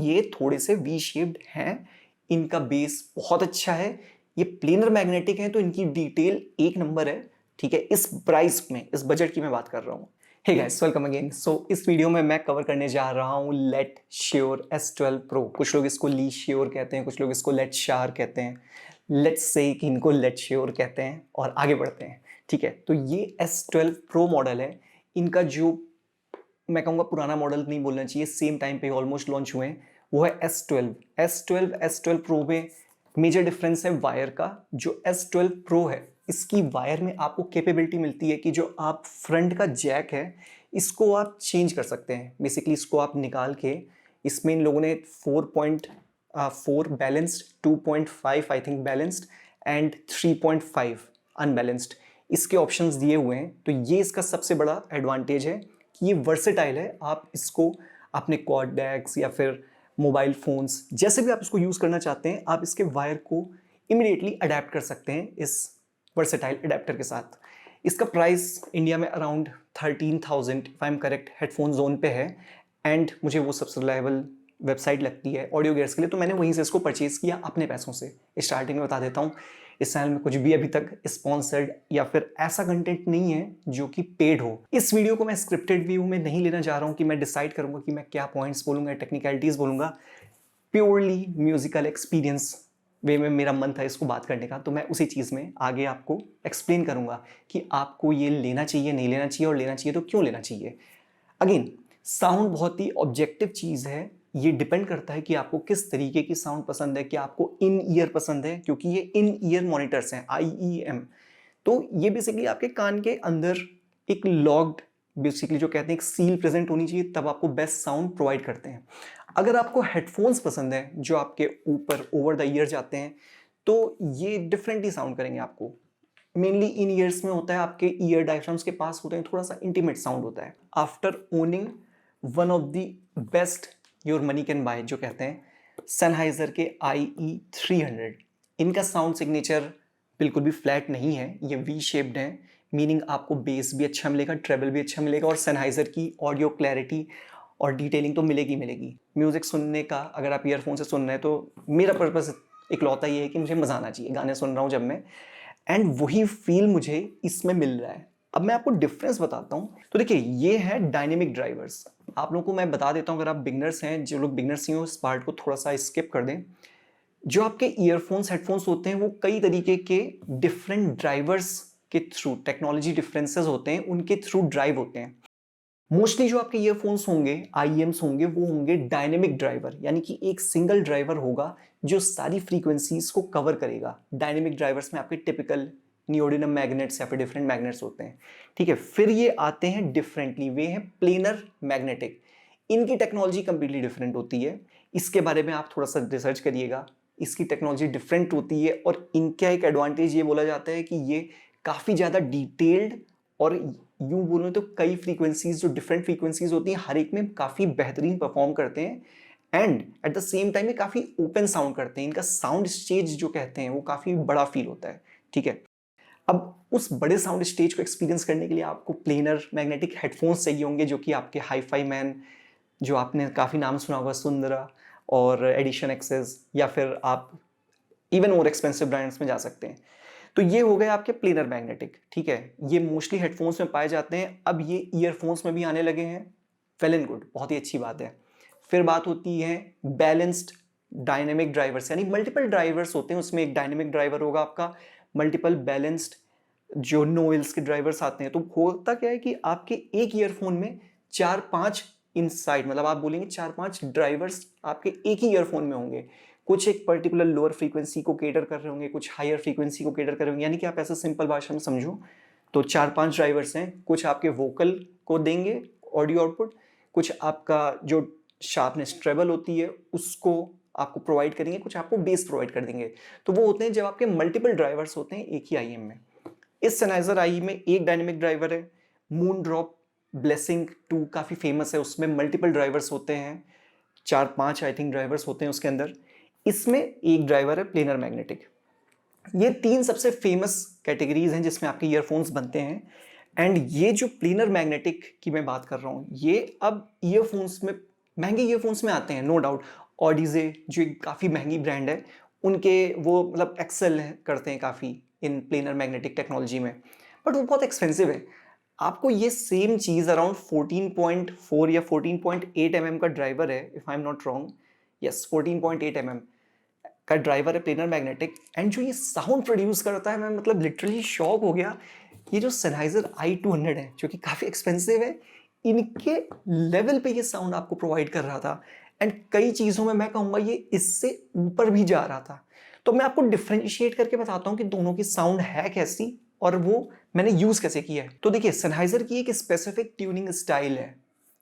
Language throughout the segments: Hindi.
ये थोड़े से वी शेप्ड हैं, इनका बेस बहुत अच्छा है, ये प्लेनर मैग्नेटिक है तो इनकी डिटेल एक नंबर है, ठीक है। इस प्राइस में, इस बजट की मैं बात कर रहा हूँ। Hey guys, welcome again. So इस वीडियो में मैं कवर करने जा रहा हूँ लेट श्योर S12 Pro। कुछ लोग इसको ली श्योर कहते हैं, कुछ लोग इसको लेट शार कहते हैं, लेट्स से कि इनको लेट श्योर कहते हैं और आगे बढ़ते हैं, ठीक है। तो ये S12 Pro मॉडल है। इनका जो मैं कहूँगा पुराना मॉडल नहीं बोलना चाहिए, सेम टाइम पे ऑलमोस्ट लॉन्च हुए हैं, वो है S12 Pro में मेजर डिफरेंस है वायर का। जो S12 Pro है, इसकी वायर में आपको कैपेबिलिटी मिलती है कि जो आप फ्रंट का जैक है इसको आप चेंज कर सकते हैं। बेसिकली इसको आप निकाल के, इसमें इन लोगों ने 4.4 balanced, 2.5 I think balanced and 3.5 unbalanced, इसके ऑप्शंस दिए हुए हैं। तो ये इसका सबसे बड़ा एडवांटेज है कि ये वर्सेटाइल है। आप इसको अपने क्वाड डेक्स या फिर मोबाइल फ़ोन्स, जैसे भी आप इसको यूज़ करना चाहते हैं, आप इसके वायर को इमीडिएटली अडेप्ट कर सकते हैं इस वर्सेटाइल अडेप्टर के साथ। इसका प्राइस इंडिया में around 13,000 if I am correct headphone zone पे है, एंड मुझे वो सबसे रिलायबल वेबसाइट लगती है ऑडियो गियर्स के लिए, तो मैंने वहीं से इसको परचेज़ किया अपने पैसों से। स्टार्टिंग में बता देता हूँ, इस चैनल में कुछ भी अभी तक स्पॉन्सर्ड या फिर ऐसा कंटेंट नहीं है जो कि पेड हो। इस वीडियो को मैं स्क्रिप्टेड व्यू में नहीं लेना चाह रहा हूँ कि मैं डिसाइड करूँगा कि मैं क्या पॉइंट्स बोलूँगा, टेक्निकलिटीज़ बोलूँगा। प्योरली म्यूजिकल एक्सपीरियंस वे में मेरा मन था इसको बात करने का, तो मैं उसी चीज़ में आगे आपको एक्सप्लेन करूँगा कि आपको ये लेना चाहिए, नहीं लेना चाहिए, और लेना चाहिए तो क्यों लेना चाहिए। अगेन, साउंड बहुत ही ऑब्जेक्टिव चीज़ है। ये डिपेंड करता है कि आपको किस तरीके की साउंड पसंद है, कि आपको इन ईयर पसंद है, क्योंकि ये इन ईयर मॉनिटर्स हैं, IEM। तो ये बेसिकली आपके कान के अंदर एक लॉग्ड, बेसिकली जो कहते हैं एक सील प्रेजेंट होनी चाहिए, तब आपको बेस्ट साउंड प्रोवाइड करते हैं। अगर आपको हेडफोन्स पसंद है जो आपके ऊपर ओवर द ईयर जाते हैं, तो ये डिफरेंटली साउंड करेंगे आपको। मेनली इन ईयर्स में होता है, आपके ईयर डायफ्राम्स के पास होते हैं, थोड़ा सा इंटीमेट साउंड होता है। After owning one of the best your money can buy, जो कहते हैं Sennheiser के IE300, इनका साउंड सिग्नेचर बिल्कुल भी फ्लैट नहीं है, ये वी शेप्ड है, मीनिंग आपको बेस भी अच्छा मिलेगा, ट्रेबल भी अच्छा मिलेगा, और Sennheiser की ऑडियो क्लैरिटी और डिटेलिंग तो मिलेगी मिलेगी। म्यूज़िक सुनने का अगर आप ईयरफोन से सुन रहे हैं, तो मेरा पर्पस इकलौता ये है कि मुझे मज़ा आना चाहिए गाने सुन रहा हूँ जब मैं, एंड वही फील मुझे इसमें मिल रहा है। अब मैं आपको डिफरेंस बताता हूँ। तो देखिए, ये है डायनेमिक ड्राइवर्स। आप लोगों को मैं बता देता हूँ, अगर आप बिगनर्स हैं, जो लोग बिगनर्स नहीं हो, इस पार्ट को थोड़ा सा स्किप कर दें। जो आपके ईयरफोन्स, हेडफोन्स होते हैं, वो कई तरीके के डिफरेंट ड्राइवर्स के थ्रू, टेक्नोलॉजी डिफरेंसेस होते हैं, उनके थ्रू ड्राइव होते हैं। मोस्टली जो आपके ईयरफोन्स होंगे, IEMs होंगे, वो होंगे डायनेमिक ड्राइवर, यानी कि एक सिंगल ड्राइवर होगा जो सारी फ्रीक्वेंसीज को कवर करेगा। डायनेमिक ड्राइवर्स में आपके टिपिकल नियोडिनम मैग्नेट्स या फिर डिफरेंट मैग्नेट्स होते हैं, ठीक है। फिर ये आते हैं डिफरेंटली, वे हैं प्लेनर मैग्नेटिक। इनकी टेक्नोलॉजी कंप्लीटली डिफरेंट होती है। इसके बारे में आप थोड़ा सा रिसर्च करिएगा, इसकी टेक्नोलॉजी डिफरेंट होती है। और इनका एक एडवांटेज ये बोला जाता है कि ये काफ़ी ज़्यादा डिटेल्ड, और यूं बोलूँ तो कई फ्रीक्वेंसीज, जो डिफरेंट फ्रीक्वेंसीज होती हैं, हर एक में काफ़ी बेहतरीन परफॉर्म करते हैं, and at the same time ये काफ़ी ओपन साउंड करते हैं। इनका साउंड स्टेज जो कहते हैं वो काफ़ी बड़ा फील होता है, ठीक है। अब उस बड़े साउंड स्टेज को एक्सपीरियंस करने के लिए आपको प्लेनर मैग्नेटिक हेडफोन्स चाहिए होंगे, जो कि आपके हाई-फाई मैन, जो आपने काफ़ी नाम सुना होगा, सुंदरा और एडिशन एक्सेस, या फिर आप इवन और एक्सपेंसिव ब्रांड्स में जा सकते हैं। तो ये हो गए आपके प्लेनर मैग्नेटिक, ठीक है। ये मोस्टली हेडफोन्स में पाए जाते हैं, अब ये ईयरफोन्स में भी आने लगे हैं। वेल एंड गुड, बहुत ही अच्छी बात है। फिर बात होती है बैलेंस्ड डायनेमिक ड्राइवर्स, यानी मल्टीपल ड्राइवर्स होते हैं, उसमें एक डायनेमिक ड्राइवर होगा आपका, मल्टीपल बैलेंस्ड जो नोइल्स के ड्राइवर्स आते हैं। तो होता क्या है कि आपके एक ईयरफोन में 4-5 इनसाइड, मतलब आप बोलेंगे 4-5 ड्राइवर्स आपके एक ही ईयरफोन में होंगे। कुछ एक पर्टिकुलर लोअर फ्रीक्वेंसी को केटर कर रहे होंगे, कुछ हायर फ्रीक्वेंसी को केटर कर रहे होंगे, यानी कि आप ऐसा सिंपल भाषा में समझो तो 4-5 ड्राइवर्स हैं। कुछ आपके वोकल को देंगे ऑडियो आउटपुट, कुछ आपका जो शार्पनेस ट्रेबल होती है उसको आपको प्रोवाइड करेंगे, कुछ आपको बेस प्रोवाइड कर देंगे। तो वो होते हैं जब आपके मल्टीपल ड्राइवर्स होते हैं एक ही IEM में। इस Sennheiser IE में एक डायनेमिक ड्राइवर है। मून ड्रॉप ब्लेसिंग 2 काफ़ी फेमस है, उसमें मल्टीपल ड्राइवर्स होते हैं, 4-5 आई थिंक ड्राइवर्स होते हैं उसके अंदर। इसमें एक ड्राइवर है प्लेनर मैग्नेटिक। ये 3 सबसे फेमस कैटेगरीज हैं जिसमें आपके ईयरफोन्स बनते हैं। एंड ये जो प्लेनर मैग्नेटिक की मैं बात कर रहा हूँ, ये अब ईयरफोन्स में, महंगे ईयरफोन्स में आते हैं, नो डाउट। ऑडीजे जो एक काफ़ी महंगी ब्रांड है, उनके वो मतलब एक्सेल करते हैं काफ़ी इन प्लेनर मैग्नेटिक टेक्नोलॉजी में, बट वो बहुत एक्सपेंसिव है। आपको ये सेम चीज़ अराउंड 14.4 या 14.8 mm का ड्राइवर है, if I am not wrong, yes 14.8 mm का ड्राइवर है प्लेनर मैग्नेटिक, एंड जो ये साउंड प्रोड्यूस करता है, मैं मतलब लिटरली शॉक हो गया। ये जो Sennheiser i200 है जो कि काफ़ी एक्सपेंसिव है, इनके लेवल पे ये साउंड आपको प्रोवाइड कर रहा था, एंड कई चीज़ों में मैं कहूँगा ये इससे ऊपर भी जा रहा था। तो मैं आपको डिफ्रेंशिएट करके बताता हूँ कि दोनों की साउंड है कैसी और वो मैंने यूज़ कैसे किया है। तो देखिए, Sennheiser की एक स्पेसिफिक ट्यूनिंग स्टाइल है।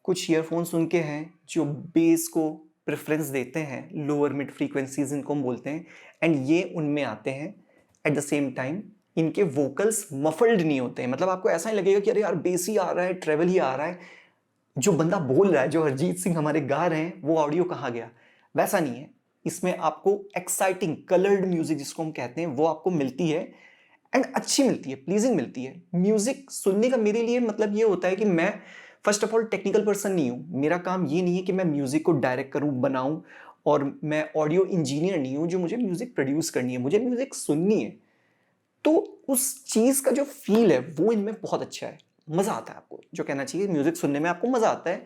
कुछ ईयरफोन्स उनके हैं जो बेस को प्रेफरेंस देते हैं, लोअर मिड फ्रीक्वेंसीज इनको हम बोलते हैं, एंड ये उनमें आते हैं। एट द सेम टाइम इनके वोकल्स मफल्ड नहीं होते हैं, मतलब आपको ऐसा ही लगेगा कि अरे यार बेस ही आ रहा है, ट्रेवल ही आ रहा है, जो बंदा बोल रहा है, जो अरिजीत सिंह हमारे गा रहे हैं, वो ऑडियो कहाँ गया, वैसा नहीं है। इसमें आपको एक्साइटिंग कलर्ड म्यूजिक जिसको हम कहते हैं वो आपको मिलती है, एंड अच्छी मिलती है, प्लीजिंग मिलती है। म्यूजिक सुनने का मेरे लिए मतलब ये होता है कि मैं first of all technical person नहीं हूँ, मेरा काम ये नहीं है कि मैं म्यूजिक को डायरेक्ट करूँ, बनाऊँ, और मैं ऑडियो इंजीनियर नहीं हूँ जो मुझे म्यूजिक प्रोड्यूस करनी है, मुझे म्यूजिक सुननी है। तो उस चीज़ का जो फील है वो इनमें बहुत अच्छा है, मज़ा आता है। आपको जो कहना चाहिए, म्यूजिक सुनने में आपको मज़ा आता है।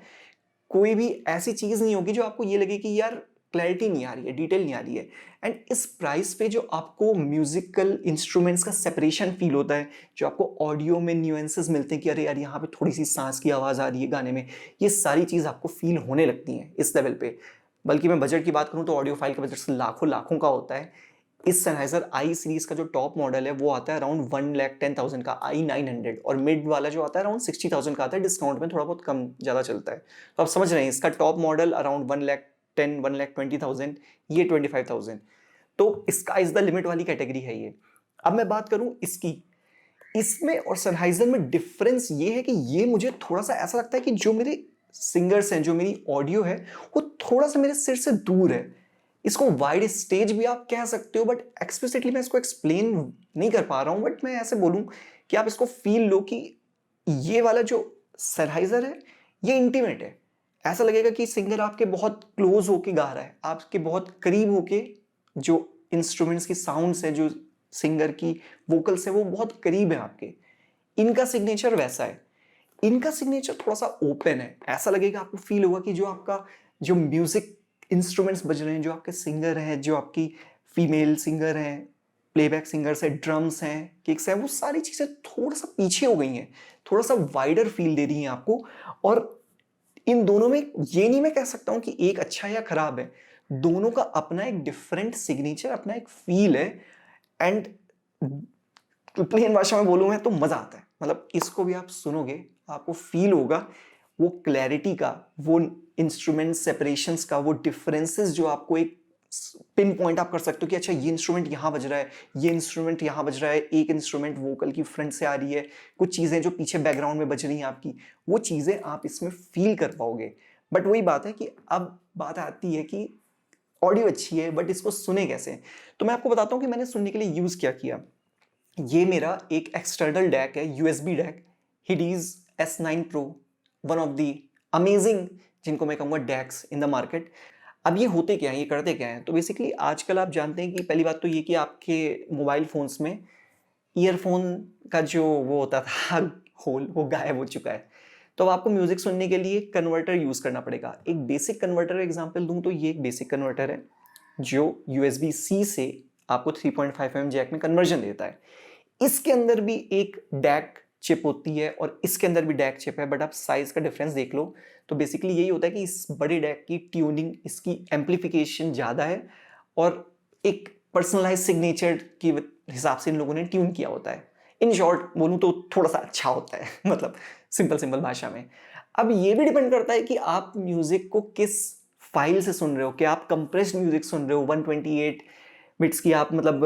कोई भी ऐसी चीज़ नहीं होगी जो आपको ये लगे कि यार क्लैरिटी नहीं आ रही है, डिटेल नहीं आ रही है। एंड इस प्राइस पे जो आपको म्यूजिकल इंस्ट्रूमेंट्स का सेपरेशन फील होता है, जो आपको ऑडियो में न्यूएंसेस मिलते हैं कि अरे यार यहाँ पे थोड़ी सी सांस की आवाज़ आ रही है गाने में, ये सारी चीज़ आपको फील होने लगती हैं इस लेवल पे। बल्कि मैं बजट की बात करूँ तो ऑडियो फाइल का बजट लाखों लाखों का होता है। इस Sennheiser आई सीरीज का जो टॉप मॉडल है वो आता है अराउंड 1,10,000 का i900, और मिड वाला जो आता है अराउंड 60,000 का आता है, डिस्काउंट में थोड़ा बहुत कम ज़्यादा चलता है। तो आप समझ रहे हैं, इसका टॉप मॉडल अराउंड 1,10,000 1,20,000, ये 25,000। तो इसका इज द लिमिट वाली कैटेगरी है ये। अब मैं बात करूं इसकी, इसमें और Sennheiser में डिफरेंस ये है कि ये मुझे थोड़ा सा ऐसा लगता है कि जो मेरे सिंगर्स हैं, जो मेरी ऑडियो है, वो थोड़ा सा मेरे सिर से दूर है। इसको वाइड स्टेज भी आप कह सकते हो, बट एक्सप्लिसिटली मैं इसको एक्सप्लेन नहीं कर पा रहा हूं, बट मैं ऐसे बोलूं कि आप इसको फील लो कि ये वाला जो Sennheiser है ये इंटीमेट है। ऐसा लगेगा कि सिंगर आपके बहुत क्लोज होके गा रहा है, आपके बहुत करीब होके, जो इंस्ट्रूमेंट्स की साउंड्स है, जो सिंगर की वोकल्स है, वो बहुत करीब है आपके। इनका सिग्नेचर वैसा है, इनका सिग्नेचर थोड़ा सा ओपन है। ऐसा लगेगा, आपको फील होगा कि जो आपका जो म्यूजिक इंस्ट्रूमेंट्स बज रहे हैं, जो आपके सिंगर हैं, जो आपकी फीमेल सिंगर हैं, प्लेबैक सिंगर्स हैं, ड्रम्स हैं, किक्स हैं, वो सारी चीज़ें थोड़ा सा पीछे हो गई हैं, थोड़ा सा वाइडर फील दे रही हैं आपको। और इन दोनों में ये नहीं मैं कह सकता हूं कि एक अच्छा या खराब है, दोनों का अपना एक डिफरेंट सिग्नेचर, अपना एक फील है। एंड प्लेन भाषा में बोलूं मैं तो मजा आता है, मतलब इसको भी आप सुनोगे आपको फील होगा वो क्लैरिटी का, वो इंस्ट्रूमेंट सेपरेशंस का, वो डिफरेंसेस जो आपको एक पिन पॉइंट आप कर सकते हो कि अच्छा ये इंस्ट्रूमेंट यहाँ बज रहा है, ये इंस्ट्रूमेंट यहाँ बज रहा है, एक इंस्ट्रूमेंट वोकल की फ्रंट से आ रही है, कुछ चीज़ें जो पीछे बैकग्राउंड में बज रही हैं आपकी, वो चीज़ें आप इसमें फील कर पाओगे। बट वही बात है कि अब बात आती है कि ऑडियो अच्छी है बट इसको सुने कैसे। तो मैं आपको बताता हूँ कि मैंने सुनने के लिए यूज़ क्या किया। ये मेरा एक एक्सटर्नल डैक है, USB DAC, Hidizs S9 Pro, one of the amazing, जिनको मैं कहूँगा डैक्स इन द मार्केट। अब ये होते क्या हैं, ये करते क्या हैं, तो बेसिकली आजकल आप जानते हैं कि पहली बात तो ये कि आपके मोबाइल फोन्स में ईयरफोन का जो वो होता था होल, वो गायब हो चुका है। तो अब आपको म्यूजिक सुनने के लिए कन्वर्टर यूज़ करना पड़ेगा। एक बेसिक कन्वर्टर एग्जांपल दूं तो ये एक बेसिक कन्वर्टर है जो USB C से आपको 3.5 mm जैक में कन्वर्जन देता है। इसके अंदर भी एक डैक चिप होती है और इसके अंदर भी डैक चिप है, बट आप साइज का डिफरेंस देख लो तो बेसिकली यही होता है कि इस बड़े डैक की ट्यूनिंग, इसकी एम्पलीफिकेशन ज़्यादा है और एक पर्सनलाइज सिग्नेचर के हिसाब से इन लोगों ने ट्यून किया होता है। इन शॉर्ट बोलूँ तो थोड़ा सा अच्छा होता है मतलब सिंपल भाषा में। अब ये भी डिपेंड करता है कि आप म्यूजिक को किस फाइल से सुन रहे हो, कि आप कंप्रेस्ड म्यूजिक सुन रहे हो 128 बिट्स की, आप मतलब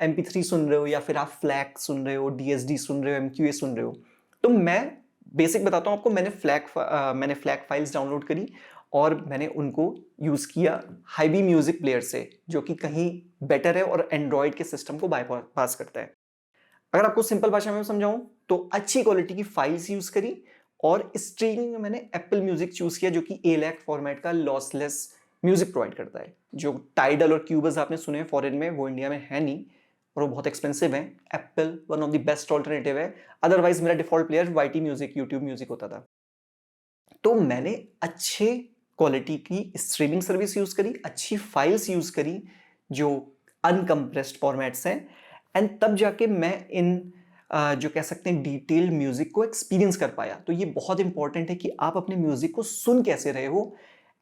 MP3 सुन रहे हो, या फिर आप फ्लैग सुन रहे हो, DSD सुन रहे हो, MQA सुन रहे हो। तो मैं बेसिक बताता हूँ आपको, मैंने फ्लैग फाइल्स डाउनलोड करी और मैंने उनको यूज़ किया हाईबी म्यूजिक प्लेयर से, जो कि कहीं बेटर है और एंड्रॉयड के सिस्टम को बाईपास करता है। अगर आपको सिंपल भाषा में समझाऊं तो अच्छी क्वालिटी की फाइल्स यूज़ करी, और स्ट्रीमिंग में मैंने एप्पल म्यूजिक चूज़ किया जो कि ALAC फॉर्मेट का लॉसलेस म्यूजिक प्रोवाइड करता है। जो टाइडल और क्यूबस आपने सुने हैं फॉरेन में, वो इंडिया में है नहीं और वो बहुत एक्सपेंसिव है। Apple one of the best alternative है। अदरवाइज मेरा default player YT music, YouTube music होता था। तो मैंने अच्छे क्वालिटी की स्ट्रीमिंग सर्विस यूज करी, अच्छी फाइल्स यूज करी जो अनकम्प्रेस्ड फॉर्मेट्स हैं, एंड तब जाके मैं इन जो कह सकते हैं डिटेल म्यूजिक को एक्सपीरियंस कर पाया। तो ये बहुत इंपॉर्टेंट है कि आप अपने म्यूजिक को सुन कैसे रहे हो,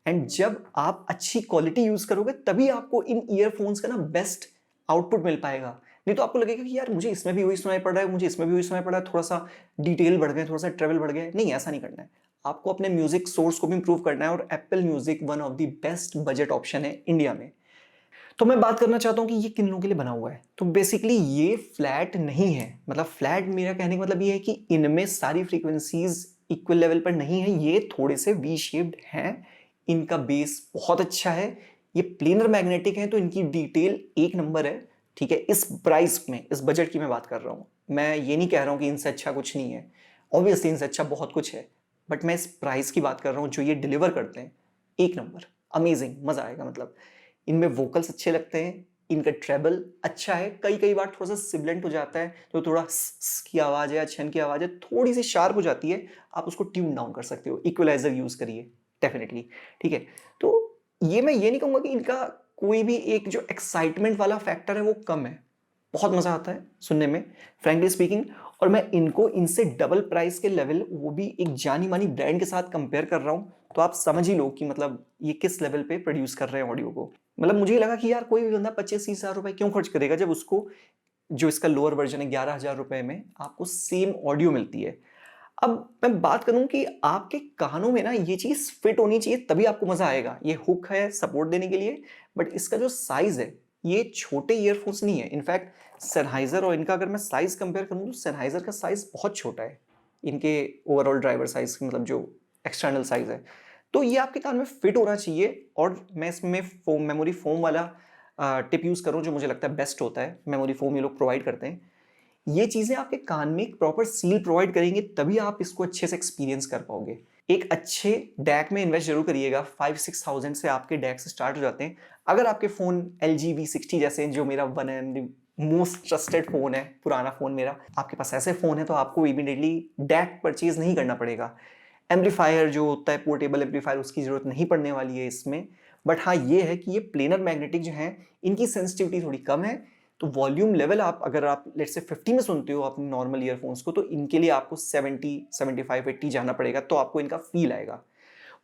एंड जब आप अच्छी क्वालिटी यूज करोगे तभी आपको इन ईयरफोन्स का ना बेस्ट आउटपुट मिल पाएगा। नहीं तो आपको लगेगा कि यार मुझे इसमें भी वही सुनाई पड़ रहा है, मुझे इसमें भी वही सुनाई पड़ रहा है, थोड़ा सा डिटेल बढ़ गए, थोड़ा सा ट्रेवल बढ़ गया। नहीं, ऐसा नहीं करना है। आपको अपने म्यूजिक सोर्स को भी इंप्रूव करना है, और Apple music one of the best budget option है इंडिया में। तो मैं बात करना चाहता हूं कि ये किन लोगों के लिए बना हुआ है। तो बेसिकली ये फ्लैट नहीं है, मतलब फ्लैट मेरा कहने का मतलब ये है कि इनमें सारी फ्रीक्वेंसीज इक्वल लेवल पर नहीं है, ये थोड़े से वी शेप्ड हैं। इनका बेस बहुत अच्छा है, ये प्लेनर मैग्नेटिक है, तो इनकी डिटेल एक नंबर है। ठीक है, इस प्राइस में, इस बजट की मैं बात कर रहा हूँ। मैं ये नहीं कह रहा हूँ कि इनसे अच्छा कुछ नहीं है, ऑब्वियसली इनसे अच्छा बहुत कुछ है, बट मैं इस प्राइस की बात कर रहा हूँ जो ये डिलीवर करते हैं। एक नंबर, अमेजिंग, मजा आएगा। मतलब इनमें वोकल्स अच्छे लगते हैं, इनका ट्रेबल अच्छा है। कई कई बार थोड़ा सा सिबिलेंट हो जाता है, तो थोड़ा की आवाज़ है या छन की आवाज़ है थोड़ी सी शार्प हो जाती है, आप उसको ट्यून डाउन कर सकते हो। इक्वलाइजर यूज करिए डेफिनेटली। ठीक है, तो ये मैं ये नहीं कहूँगा कि इनका कोई भी एक जो एक्साइटमेंट वाला फैक्टर है वो कम है। बहुत मज़ा आता है सुनने में, फ्रैंकली स्पीकिंग। और मैं इनको इनसे डबल प्राइस के लेवल, वो भी एक जानी मानी ब्रांड के साथ कंपेयर कर रहा हूँ, तो आप समझ ही लो कि मतलब ये किस लेवल पे प्रोड्यूस कर रहे हैं ऑडियो को। मतलब मुझे ही लगा कि यार कोई भी बंदा 25-30 हज़ार रुपए क्यों खर्च करेगा जब उसको जो इसका लोअर वर्जन है 11,000 रुपए में आपको सेम ऑडियो मिलती है। अब मैं बात करूं कि आपके कानों में ना ये चीज फिट होनी चाहिए, तभी आपको मजा आएगा। ये हुक है सपोर्ट देने के लिए, बट इसका जो साइज है ये छोटे ईयरफोन्स नहीं है। इनफैक्ट सेनहाइजर और इनका अगर मैं साइज कंपेयर करूं तो सेनहाइजर का साइज बहुत छोटा है इनके ओवरऑल ड्राइवर साइज, मतलब जो एक्सटर्नल साइज है। तो ये आपके कान में फिट होना चाहिए। और मैं इसमें फोम, मेमोरी फोम वाला टिप यूज करूं जो मुझे लगता है बेस्ट होता है। मेमोरी फोम ये लोग प्रोवाइड करते हैं। ये चीजें आपके कान में एक प्रॉपर सील प्रोवाइड करेंगे, तभी आप इसको अच्छे से एक्सपीरियंस कर पाओगे। एक अच्छे डैक में इन्वेस्ट जरूर करिएगा। 5-6 थाउजेंड से आपके डैक से स्टार्ट हो जाते हैं। अगर आपके फोन LG V60 जैसे, जो मेरा one and most trusted phone है, पुराना फोन मेरा, आपके पास ऐसे फोन है तो आपको इमीडिएटली डैक परचेज नहीं करना पड़ेगा। एम्पलीफायर जो होता है पोर्टेबल एम्पलीफायर, उसकी जरूरत नहीं पड़ने वाली है इसमें। बट हाँ ये है कि ये प्लेनर मैग्नेटिक जो है इनकी सेंसिटिविटी थोड़ी कम है। तो वॉल्यूम लेवल आप अगर आप लेट्स से 50 में सुनते हो अपने नॉर्मल ईयरफोन्स को, तो इनके लिए आपको 70, 75, 80 जाना पड़ेगा, तो आपको इनका फील आएगा।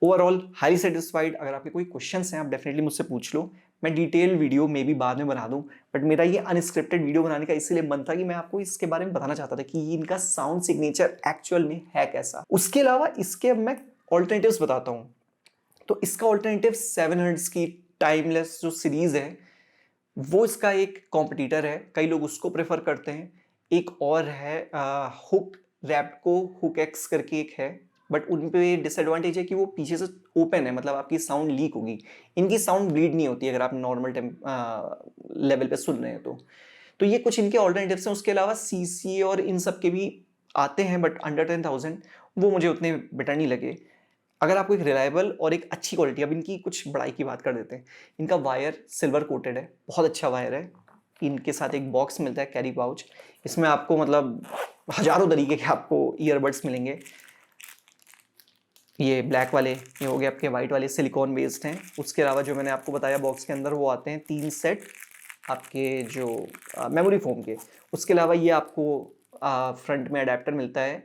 Overall highly satisfied. अगर आपके कोई क्वेश्चंस हैं आप डेफिनेटली मुझसे पूछ लो, मैं डिटेल वीडियो मे भी बाद में बना दूं। बट मेरा ये अनस्क्रिप्टेड वीडियो बनाने का इसलिए मन था कि मैं आपको इसके बारे में बताना चाहता था कि इनका साउंड सिग्नेचर एक्चुअल में है कैसा। उसके अलावा इसके अब मैं ऑल्टरनेटिव्स बताता हूँ। तो इसका ऑल्टरनेटिव 700 की टाइमलेस जो सीरीज है वो इसका एक कॉम्पिटिटर है, कई लोग उसको प्रेफर करते हैं। एक और है हुक, रैप्टको हुक एक्स करके एक है, बट उन पे डिसएडवांटेज है कि वो पीछे से ओपन है, मतलब आपकी साउंड लीक होगी। इनकी साउंड ब्लीड नहीं होती अगर आप नॉर्मल लेवल पे सुन रहे हैं तो ये कुछ इनके ऑल्टरनेटिव्स हैं। उसके अलावा CC और इन सब के भी आते हैं, बट अंडर 10,000 वो मुझे उतने बेटर नहीं लगे। अगर आपको एक रिलायबल और एक अच्छी क्वालिटी, अब इनकी कुछ बड़ाई की बात कर देते हैं। इनका वायर सिल्वर कोटेड है, बहुत अच्छा वायर है। इनके साथ एक बॉक्स मिलता है, कैरी पाउच। इसमें आपको मतलब हजारों तरीके के आपको ईयरबड्स मिलेंगे। ये ब्लैक वाले, ये हो गए आपके वाइट वाले, सिलिकॉन बेस्ड हैं। उसके अलावा जो मैंने आपको बताया बॉक्स के अंदर वो आते हैं 3 सेट आपके जो मेमोरी फोम के। उसके अलावा ये आपको फ्रंट में अडेप्टर मिलता है,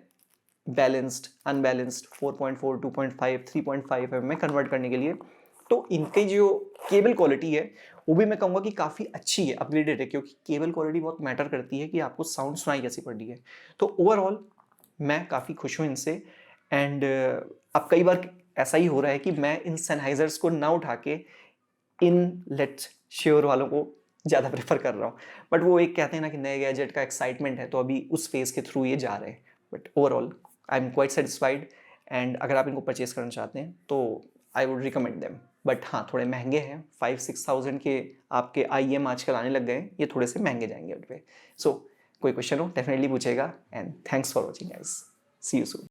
बैलेंस्ड, अनबैलेंस्ड, 4.4, 2.5, 3.5 में कन्वर्ट करने के लिए। तो इनकी जो केबल क्वालिटी है वो भी मैं कहूँगा कि काफ़ी अच्छी है, अपग्रेडेड है, क्योंकि केबल क्वालिटी बहुत मैटर करती है कि आपको साउंड सुनाई कैसी पड़ रही है। तो ओवरऑल मैं काफ़ी खुश हूँ इनसे। एंड अब कई बार ऐसा ही हो रहा है कि मैं इन सेनहाइजर्स को ना उठा के इन लेट्स श्योर वालों को ज़्यादा प्रेफर कर रहा हूँ। बट वो एक कहते हैं ना कि नए गैजेट का एक्साइटमेंट है, तो अभी उस फेज़ के थ्रू ये जा रहे हैं। But overall I am quite satisfied. And अगर आप इनको परचेज करना चाहते हैं तो I would recommend them. But हाँ थोड़े महंगे हैं, 5-6 थाउजेंड के आपके IEM आजकल आने लग गए हैं, ये थोड़े से महंगे जाएंगे उन पे। सो कोई क्वेश्चन हो डेफिनेटली पूछेगा। And thanks for watching guys, see you soon.